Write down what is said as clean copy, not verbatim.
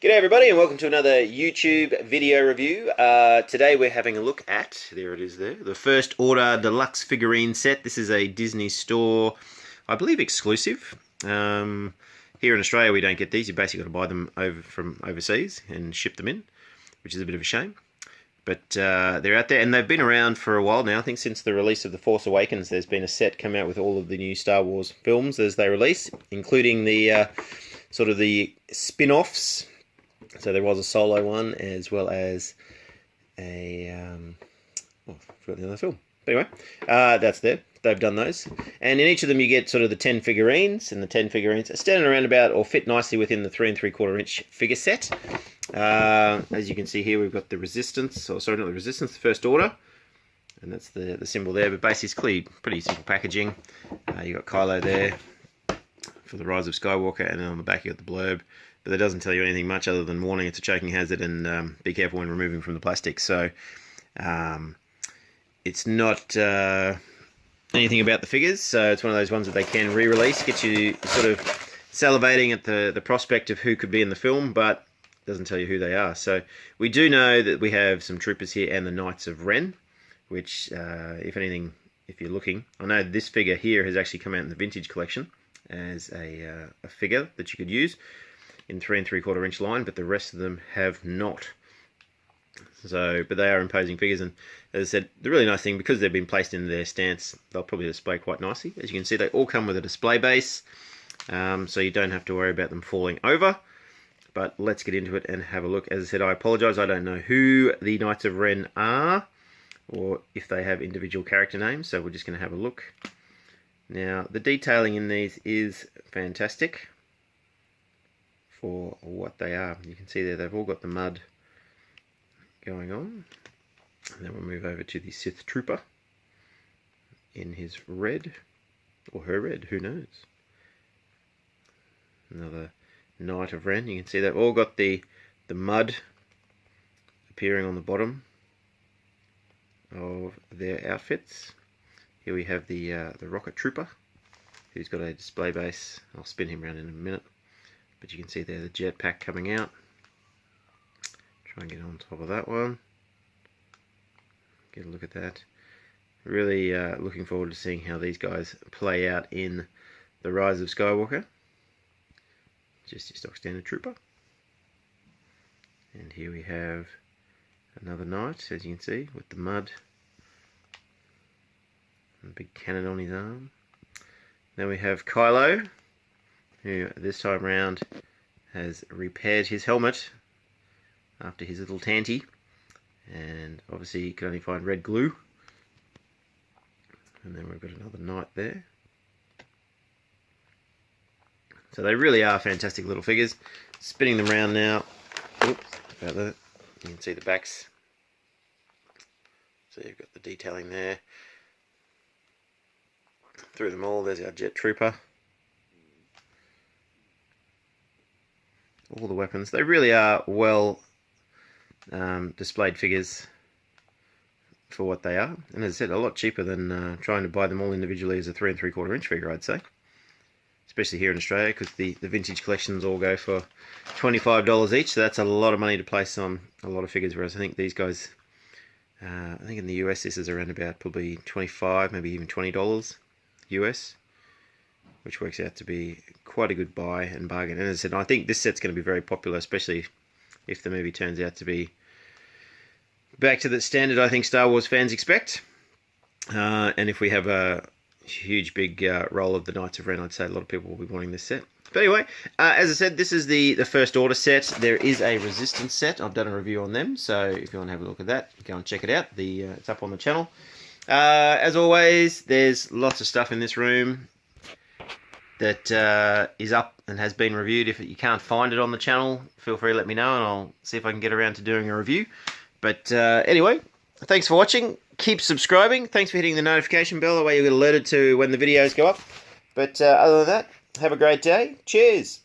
G'day everybody and welcome to another YouTube video review. Today we're having a look at, there it is there, the First Order Deluxe figurine set. This is a Disney Store, I believe exclusive. Here in Australia we don't get these, you basically got to buy them over from overseas and ship them in, which is a bit of a shame. But they're out there and they've been around for a while now. I think since the release of The Force Awakens there's been a set come out with all of the new Star Wars films as they release, including the sort of the spin-offs. So there was a solo one as well as a, I forgot the other film. But anyway, that's there. They've done those. And in each of them you get sort of the 10 figurines, and the 10 figurines are standing around about, or fit nicely within the 3 3/4 inch figure set. As you can see here, we've got the Resistance, or sorry, not the Resistance, the First Order. And that's the symbol there, but basically pretty simple packaging. You've got Kylo there for the Rise of Skywalker, and then on the back you got the blurb. But that doesn't tell you anything much other than warning it's a choking hazard and be careful when removing from the plastic. So it's not anything about the figures, so it's one of those ones that they can re-release, get you sort of salivating at the prospect of who could be in the film, but it doesn't tell you who they are. So we do know that we have some troopers here and the Knights of Ren, which if anything, if you're looking, I know this figure here has actually come out in the vintage collection as a figure that you could use in 3 3/4 inch line, but the rest of them have not. So, but they are imposing figures, and as I said, the really nice thing, because they've been placed in their stance, they'll probably display quite nicely. As you can see, they all come with a display base, so you don't have to worry about them falling over. But let's get into it and have a look. As I said, I apologise, I don't know who the Knights of Ren are, or if they have individual character names, so we're just going to have a look. Now, the detailing in these is fantastic for what they are. You can see there they've all got the mud going on. And then we'll move over to the Sith Trooper in his red, or her red, who knows. Another Knight of Ren. You can see they've all got the mud appearing on the bottom of their outfits. Here we have the Rocket Trooper, who's got a display base. I'll spin him around in a minute. But you can see there the jetpack coming out. Try and get on top of that one. Get a look at that. Really looking forward to seeing how these guys play out in The Rise of Skywalker. Just your stock standard trooper. And here we have another knight, as you can see, with the mud. And a big cannon on his arm. Then we have Kylo, who this time round has repaired his helmet after his little tanty, and obviously you can only find red glue. And then we've got another knight there. So they really are fantastic little figures. Spinning them around now. Oops, about that. You can see the backs. So you've got the detailing there. Through them all, there's our jet trooper. All the weapons. They really are well displayed figures for what they are. And as I said, a lot cheaper than trying to buy them all individually as a 3 3/4 inch figure, I'd say. Especially here in Australia, because the vintage collections all go for $25 each. So that's a lot of money to place on a lot of figures. Whereas I think these guys, I think in the US this is around about probably $25, maybe even $20 US. Which works out to be quite a good buy and bargain. And as I said, I think this set's going to be very popular, especially if the movie turns out to be back to the standard I think Star Wars fans expect. And if we have a huge big roll of the Knights of Ren, I'd say a lot of people will be wanting this set. But anyway, as I said, this is the First Order set. There is a Resistance set. I've done a review on them, so if you want to have a look at that, go and check it out. It's up on the channel. As always, there's lots of stuff in this room that is up and has been reviewed. If you can't find it on the channel, feel free to let me know and I'll see if I can get around to doing a review. But anyway, thanks for watching. Keep subscribing. Thanks for hitting the notification bell. That way you'll get alerted to when the videos go up. But other than that, have a great day. Cheers.